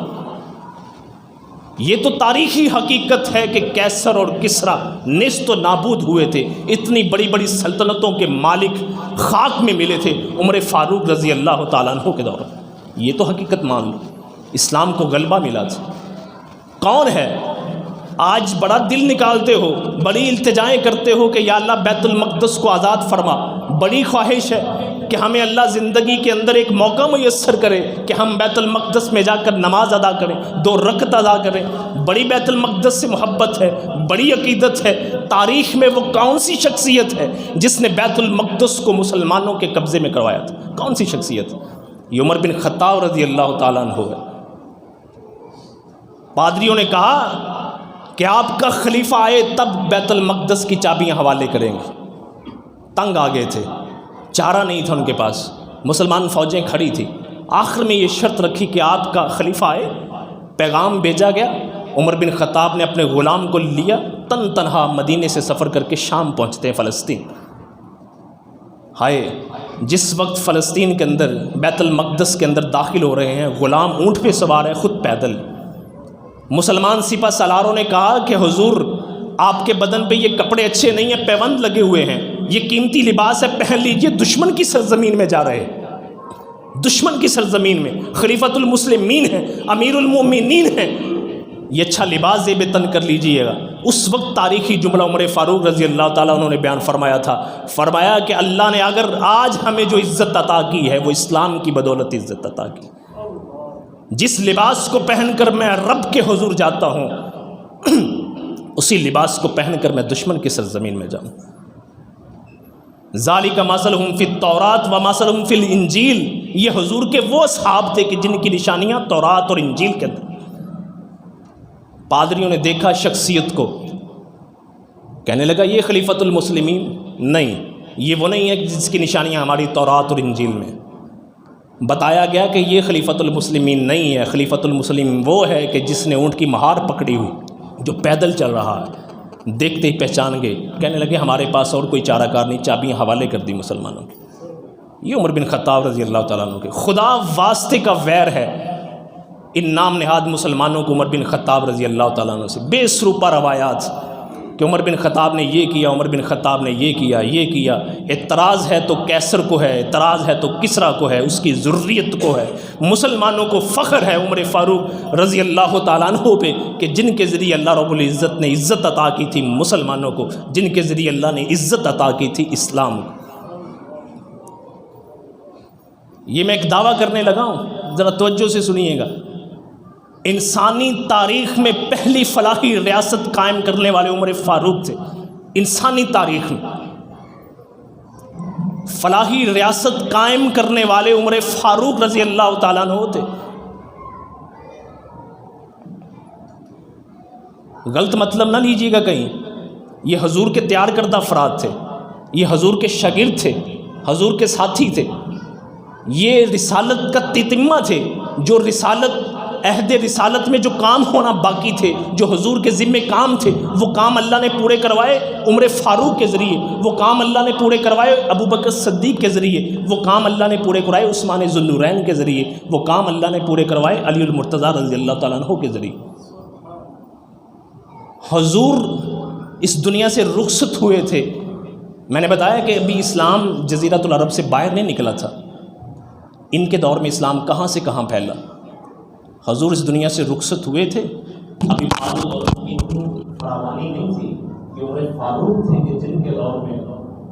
یہ تو تاریخی حقیقت ہے کہ کیسر اور کسرا نیست و نابود ہوئے تھے، اتنی بڑی بڑی سلطنتوں کے مالک خاک میں ملے تھے عمر فاروق رضی اللہ تعالیٰ عنہ کے دور میں۔ یہ تو حقیقت مان لو، اسلام کو غلبہ ملا تھا۔ کون ہے آج بڑا دل نکالتے ہو، بڑی التجائیں کرتے ہو کہ یا اللہ بیت المقدس کو آزاد فرما، بڑی خواہش ہے کہ ہمیں اللہ زندگی کے اندر ایک موقع میسر کرے کہ ہم بیت المقدس میں جا کر نماز ادا کریں، 2 رکعت ادا کریں۔ بڑی بیت المقدس سے محبت ہے، بڑی عقیدت ہے۔ تاریخ میں وہ کون سی شخصیت ہے جس نے بیت المقدس کو مسلمانوں کے قبضے میں کروایا تھا؟ کون سی شخصیت؟ یہ عمر بن خطاب رضی اللہ تعالیٰ عنہ ہے۔ پادریوں نے کہا کہ آپ کا خلیفہ آئے تب بیت المقدس کی چابیاں حوالے کریں گے۔ تنگ آ گئے تھے، چارہ نہیں تھا ان کے پاس، مسلمان فوجیں کھڑی تھی۔ آخر میں یہ شرط رکھی کہ آپ کا خلیفہ آئے، پیغام بھیجا گیا۔ عمر بن خطاب نے اپنے غلام کو لیا، تن تنہا مدینے سے سفر کر کے شام پہنچتے ہیں، فلسطین۔ ہائے، جس وقت فلسطین کے اندر بیت المقدس کے اندر داخل ہو رہے ہیں، غلام اونٹ پہ سوار ہے، خود پیدل۔ مسلمان سپہ سالاروں نے کہا کہ حضور آپ کے بدن پہ یہ کپڑے اچھے نہیں ہیں، پیوند لگے ہوئے ہیں، یہ قیمتی لباس ہے، پہن لیجئے، دشمن کی سرزمین میں جا رہے ہیں، دشمن کی سرزمین میں، خلیفۃ المسلمین ہیں، امیر المومنین ہیں، یہ اچھا لباس زیب تن کر لیجئے گا۔ اس وقت تاریخی جملہ عمر فاروق رضی اللہ تعالیٰ انہوں نے بیان فرمایا تھا، فرمایا کہ اللہ نے اگر آج ہمیں جو عزت عطا کی ہے وہ اسلام کی بدولت عزت عطا کی۔ جس لباس کو پہن کر میں رب کے حضور جاتا ہوں، اسی لباس کو پہن کر میں دشمن کی سرزمین میں جاؤں۔ ذالک مثلہم فی التوراۃ و مثلہم فی الانجیل، یہ حضور کے وہ اصحاب تھے کہ جن کی نشانیاں تورات اور انجیل کے اندر۔ پادریوں نے دیکھا شخصیت کو، کہنے لگا یہ خلیفۃ المسلمین نہیں، یہ وہ نہیں ہے جس کی نشانیاں ہماری تورات اور انجیل میں۔ بتایا گیا کہ یہ خلیفۃ المسلمین نہیں ہے، خلیفۃ المسلمین وہ ہے کہ جس نے اونٹ کی مہار پکڑی ہوئی، جو پیدل چل رہا ہے۔ دیکھتے ہی پہچان گئے، کہنے لگے ہمارے پاس اور کوئی چارہ کار نہیں، چابیاں حوالے کر دی مسلمانوں کی۔ یہ عمر بن خطاب رضی اللہ تعالیٰ عنہ کے خدا واسطے کا ویر ہے۔ ان نام نہاد مسلمانوں کو عمر بن خطاب رضی اللہ تعالیٰ عنہ سے بے سروپا روایات کہ عمر بن خطاب نے یہ کیا، عمر بن خطاب نے یہ کیا، یہ کیا۔ اعتراض ہے تو کیسر کو ہے، اعتراض ہے تو کسرا کو ہے، اس کی ذریت کو ہے۔ مسلمانوں کو فخر ہے عمر فاروق رضی اللہ تعالیٰ عنہ پہ کہ جن کے ذریعے اللہ رب العزت نے عزت عطا کی تھی مسلمانوں کو، جن کے ذریعے اللہ نے عزت عطا کی تھی اسلام کو۔ یہ میں ایک دعویٰ کرنے لگا ہوں، ذرا توجہ سے سنیے گا۔ انسانی تاریخ میں پہلی فلاحی ریاست قائم کرنے والے عمر فاروق تھے۔ انسانی تاریخ میں فلاحی ریاست قائم کرنے والے عمر فاروق رضی اللہ تعالیٰ عنہ تھے۔ غلط مطلب نہ لیجیے گا کہیں، یہ حضور کے تیار کردہ افراد تھے، یہ حضور کے شاگرد تھے، حضور کے ساتھی تھے، یہ رسالت کا تتمہ تھے، جو عہد رسالت میں جو کام ہونا باقی تھے، جو حضور کے ذمہ کام تھے، وہ کام اللہ نے پورے کروائے عمر فاروق کے ذریعے، وہ کام اللہ نے پورے کروائے ابو بکر صدیق کے ذریعے، وہ کام اللہ نے پورے کروائے عثمان ذو النورین کے ذریعے، وہ کام اللہ نے پورے کروائے علی المرتضیٰ رضی اللہ تعالیٰ عنہ کے ذریعے۔ حضور اس دنیا سے رخصت ہوئے تھے، میں نے بتایا کہ ابھی اسلام جزیرۃ العرب سے باہر نہیں نکلا تھا، ان کے دور میں اسلام کہاں سے کہاں پھیلا۔ حضور اس دنیا سے رخصت ہوئے تھے، ابھی فاروق اور فراوانی نہیں تھی کہ عمر فاروق تھے کہ جن کے دور میں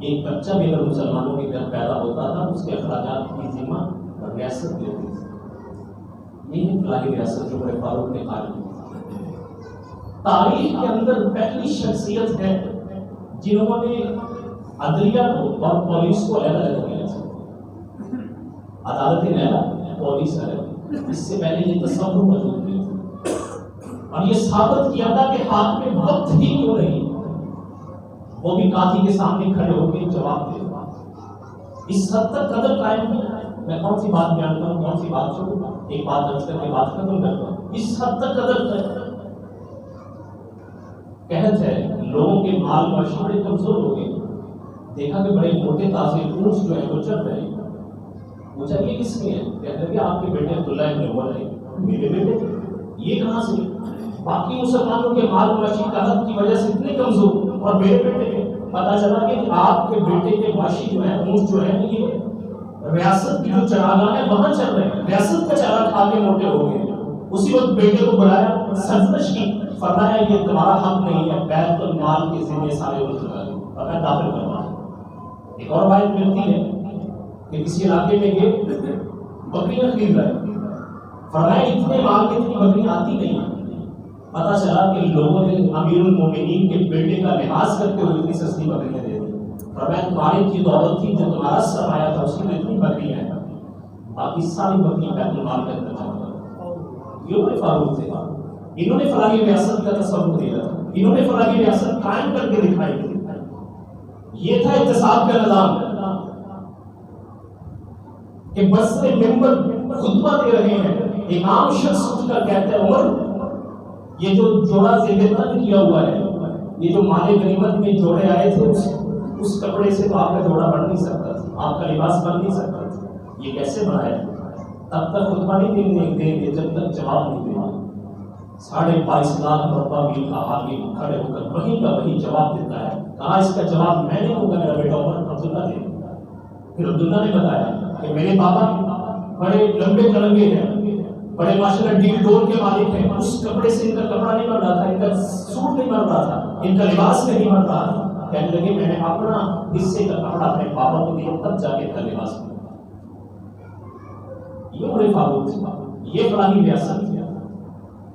ایک بچہ بھی اگر مسلمانوں کے گھر پیدا ہوتا تھا اس کے اخراجات کی ذمہ ریاست لیتی تھی۔ یہی فلاحی ریاست جو عمر فاروق نے قائم کی۔ تاریخ کے اندر پہلی شخصیت ہے جنہوں نے عدلیہ کو اور پولیس کو علیحدہ کر دیا تھا۔ عدالتیں علیحدہ، پولیس علیحدہ، اس سے پہلے یہ تصور موجود نہیں تھا، اور یہ ثابت کیا تھا کہ ہاتھ میں وقت ہی کیوں نہیں، وہ بھی قاضی کے سامنے کھڑے ہو کے جواب دے۔ اس حد تک قدر قائم ہے میں کون سی بات بیان کروں, کون سی بات چھوڑوں, ایک بات عرض کر کے بات ختم کرتا ہوں. اس حد تک قدر کہت ہے لوگوں کے مال معاشی بڑے کمزور ہو گئے. دیکھا کہ بڑے موٹے تازے اونٹ جو ہیں وہ چل رہے ہیں. پوچھا یہ کس میں ہے؟ کہتے ہیں کہ آپ کے بیٹے عبداللہ ابن عمر ہیں. میرے بیٹے یہ کہاں سے؟ باقی مسلمانوں کے مال معاشی قحط کی وجہ سے اتنے کمزور اور میرے بیٹے کے. پتا چلا کہ آپ کے بیٹے کے معاشی جو ہے اونٹ جو ہے یہ ریاست کی جو چراگاہ ہے وہاں چل رہے ہیں. ریاست کا چارہ کھا کے موٹے ہو گئے. اسی وقت بیٹے کو بلایا, سرزنش کی, فرمایا یہ تمہارا حق نہیں ہے, بیت المال کے ذمہ سارے اونٹ لگا دو اور میں داخل کروا. ایک اور بات ملتی ہے کہ کسی علاقے میں گئے بکریاں خرید رہے, فرمایا اتنے مال میں اتنی بکریاں آتی نہیں ہیں. پتا چلا کہ لوگوں نے امیر المومنین کے بیٹے کا لحاظ کرتے ہوئے اتنی سستی بکریاں دے دی. فرمایا تمہاری کی دولت تھی جو تمہارا سرمایہ تھا اس میں اتنی بکریاں ہیں, باقی ساری بکریاں بیت المال کا انتظام کرو. یہ عمر فاروق تھے, انہوں نے فلاحی ریاست کا تصور دیا تھا, انہوں نے فلاحی ریاست قائم کر کے دکھائی تھی. یہ تھا اقتصاد کا نظام کہ بس ممبر خطبہ دے رہے ہیں, ایک عام شخص اٹھ کر کہتا ہے عمر یہ جو جوڑا زیب تن کیا ہوا ہے, یہ جو مال غنیمت میں جوڑے آئے تھے اس کپڑے سے تو آپ کا جوڑا بن نہیں سکتا تھا, آپ کا لباس بن نہیں سکتا تھا. یہ کیسے بنایا؟ تب تک خطبہ نہیں دیں گے جب تک جواب نہیں دیں گے. 22.5 لاکھ مرتبہ بھی آگے کھڑے ہو کر وہیں کا وہی جواب دیتا ہے. کہا اس کا جواب میں نہیں دوں گا, میرا بیٹا عمر عبداللہ دے. پھر عبداللہ نے بتایا کہ میرے بابا بڑے لمبے تڑنگے ہیں, بڑے ماشاءاللہ ڈیل ڈور کے مالک ہیں, اس کپڑے سے ان کا کپڑا نہیں بن رہا تھا, ان کا سوٹ نہیں بن رہا تھا, ان کا لباس نہیں بن رہا تھا. کہنے لگے میں نے اپنا حصے کا کپڑا اپنے بابا کو دیا تب جا کے ان کا لباس بنا. یہ عمر فاروق تھے. یہ فلاحی ریاست تھی.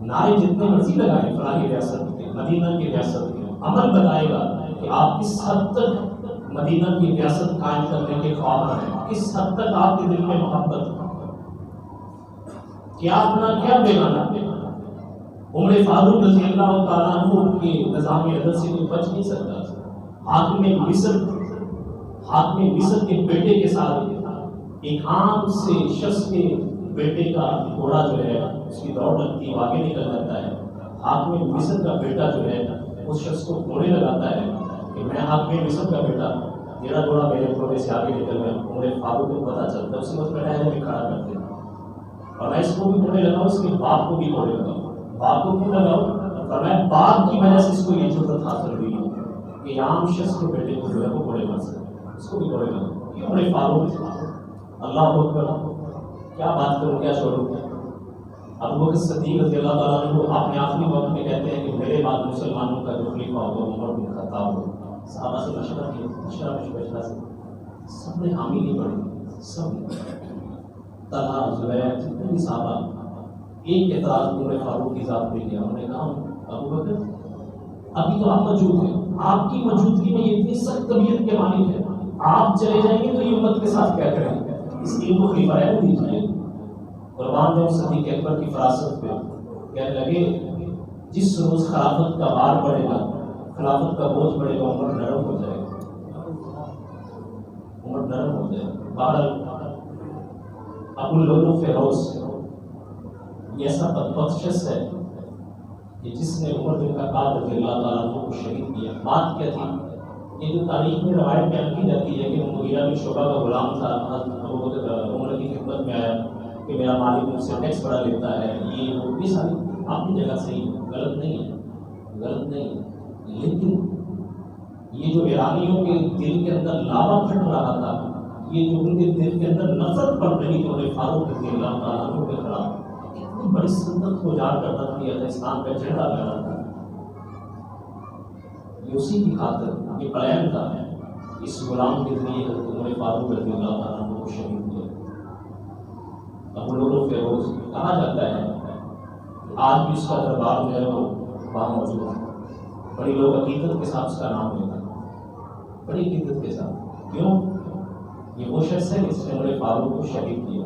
نعرے جتنے مرضی لگائے فلاحی ریاست کے, مدینہ کی ریاست کے, عمل بتائے گا کہ آپ کس حد تک مدینہ کی ریاست قائم کرنے کے خواہاں ہیں, کس حد تک آپ کے دل میں محبت ہے, کیا اپنا کیا بیگانہ. عمر فاروق رضی اللہ تعالیٰ عنہ کے نظام عدل سے کوئی بچ نہیں سکتا. حاکم مصر کے بیٹے کے ساتھ ایک عام سے شخص کے بیٹے کا گھوڑا جو ہے اس کی دوڑ لگتی ہے, آگے نکل جاتا ہے. حاکم مصر کا بیٹا جو ہے اس شخص کو گھوڑے لگاتا ہے کہ میں حاکم مصر کا بیٹا, میرا گھوڑا میرے گھوڑے سے آگے نکل گیا. عمر فاروق کو پتا چلتا ہے, اسی وقت میں کھڑا کرتے ہیں اور میں اس کو بھی گھوڑے لگاؤں, اس کے باپ کو بھی گھوڑے لگاؤں. باپ کو کیوں لگاؤں؟ اور میں باپ کی وجہ سے اس کو یہ ضرورت حاصل ہوئی کہ عام شخص کے بیٹے کو جو ہے وہ گھوڑے مار سکے, اس کو بھی گھوڑے لگاؤں. یہ عمر فاروق. اللہ اکبر. کیا بات کروں, کیا چھوڑوں. ابو بکر صدیق رضی اللہ تعالیٰ عنہ اپنے آخری وقت میں کہتے ہیں کہ میرے بعد مسلمانوں کا جو خلیفہ ہوگا عمر بن خطاب ہوگا. صحابہ سے مشورہ کیا, سے سب نے حامی نہیں پڑھی. سب طلحہ زبیر جتنے بھی صحابہ ایک اعتراض عمر فاروق کی ذات پہ کیا. انہوں نے کہا ابو بکر ابھی تو آپ موجود ہیں, آپ کی موجودگی میں یہ اتنی سخت طبیعت کے مالک ہے, آپ چلے جائیں گے تو یہ امت کے ساتھ کیا کریں گے, اس لیے کو خلیفہ رہنے دیجیے. قربان جاؤں صدیق اکبر کی فراست پہ. کہنے لگے جس روز خلافت کا بار پڑے گا, خلافت کا بوجھ پڑے گا, عمر نرم ہو جائے گا, عمر نرم ہو جائے گا. بہرحال ابو لولو فیروز یہ ایسا بدبخت شخص ہے کہ جس نے عمر بن خطاب رضی اللہ تعالیٰ عنہ کو شہید کیا. بات کیا تھی؟ یہ جو تاریخ میں روایت بیان کی جاتی ہے کہ وہ مغیرہ بن شعبہ کا غلام تھا, عمر کی خدمت میں آیا کہ میرا مالک مجھ سے ٹیکس بڑا لیتا ہے, یہ ساری اپنی جگہ سے غلط نہیں ہے. لیکن یہ جو ایرانیوں کے دل کے اندر لاوا پھٹ رہا تھا, یہ جو ان کے دل کے اندر نفرت پڑ رہی تھی عمر فاروق رضی اللہ تعالیٰ عنہ کے خلاف, اتنی بڑی سنت کو اجاڑ کرنا تھا, اسلام کا جھنڈا لگانا تھا. یہ اسی کی خاطر یہ پلان تھا, اس غلام کے ذریعے عمر فاروق رضی اللہ تعالیٰ عنہ کو شہید کیا. ابو لولو فیروز کہا جاتا ہے آج بھی اس کا دربار جو ہے وہ وہاں موجود ہے. بڑی لوگ عقیدت کے ساتھ اس کا نام لیتے ہیں, بڑی عقیدت کے ساتھ. کیوں؟ یہ وہ شخص ہے جس نے عمر فاروق کو شہید کیا.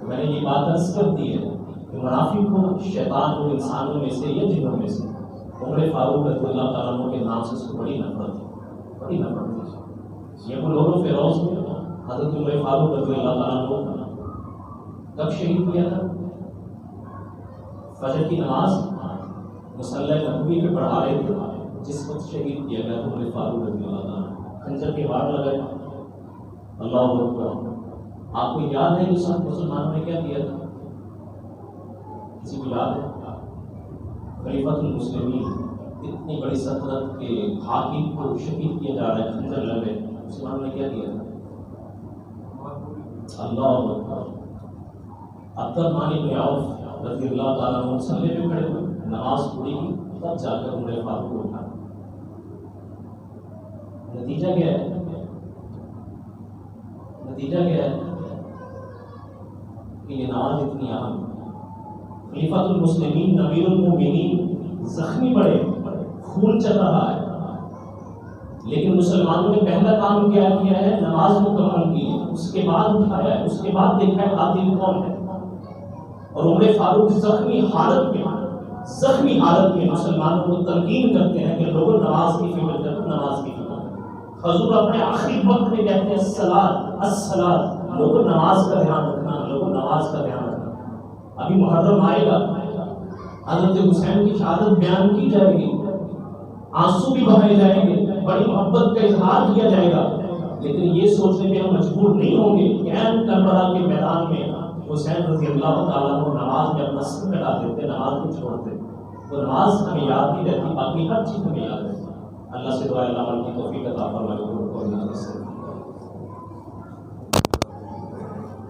میں نے یہ بات عرض کر دی ہے کہ منافق کو شیطان کو انسانوں میں سے یا جنوں میں سے عمر فاروق رضی اللہ تعالیٰ عنہ کے نام سے اس کو بڑی نفرت تھی. یہ ابو لولو فیروز میں حضرت عمر فاروق رضی اللہ تعالیٰ عنہ کب شہید کیا تھا؟ فجر کی نماز مصلی نبوی پہ پڑھا رہے تھے، جس وقت شہید کیا گیا عمر فاروق رضی اللہ تعالیٰ عنہ، خنجر کے وار لگائے۔ اللہ اکبر۔ آپ کو یاد ہے کہ سب مسلمانوں نے کیا کیا تھا؟ کسی کو یاد ہے؟ خلیفۃ المسلمین، اتنی بڑی سلطنت کے حاکم کو شہید کیا جا رہا ہے، خنجر لگے، مسلمانوں نے کیا کیا تھا؟ اللہ اکبر۔ عبد الرحمن بن عوف رضی اللہ تعالیٰ عنہ مصلی پہ کھڑے ہوئے، نماز پوری کی، تب جا کر عمر فاروق کو اٹھا۔ نتیجہ کیا ہے؟ نتیجہ کیا ہے کہ یہ نماز اتنی اہم۔ خلیفۃ المسلمین امیر المومنین زخمی پڑے، خون چل رہا ہے، لیکن مسلمانوں نے پہلا کام کیا ہے؟ نماز مکمل کی ہے، اس کے بعد اٹھایا ہے، اس کے بعد دیکھا ہے قاتل کون ہے۔ اور عمر فاروق زخمی حالت میں مسلمانوں کو تلقین کرتے ہیں کہ لوگوں نماز کی فکر کرو، نماز کی فکر کرو۔ حضور اپنے آخری وقت میں کہتے ہیں الصلاۃ الصلاۃ، لوگوں نماز کا دھیان رکھنا، لوگوں نماز کا دھیان رکھنا۔ ابھی محرم آئے گا، حضرت حسین کی شہادت بیان کی جائے گی، آنسو بھی بہائے جائیں گے، بڑی محبت کا اظہار کیا جائے گا، لیکن یہ سوچنے پہ ہم مجبور نہیں ہوں گے کہ عین کربلا کے میدان میں حسین رضی اللہ تعالیٰ عنہ نماز میں اپنا سر کٹا دیتے، نماز نہیں چھوڑتے۔ وہ نماز ہمیں یاد نہیں رہتی، باقی ہر چیز ہمیں یاد رہتی۔ اللہ سے دعا ہے اللہ کی توفیق عطا فرمائے۔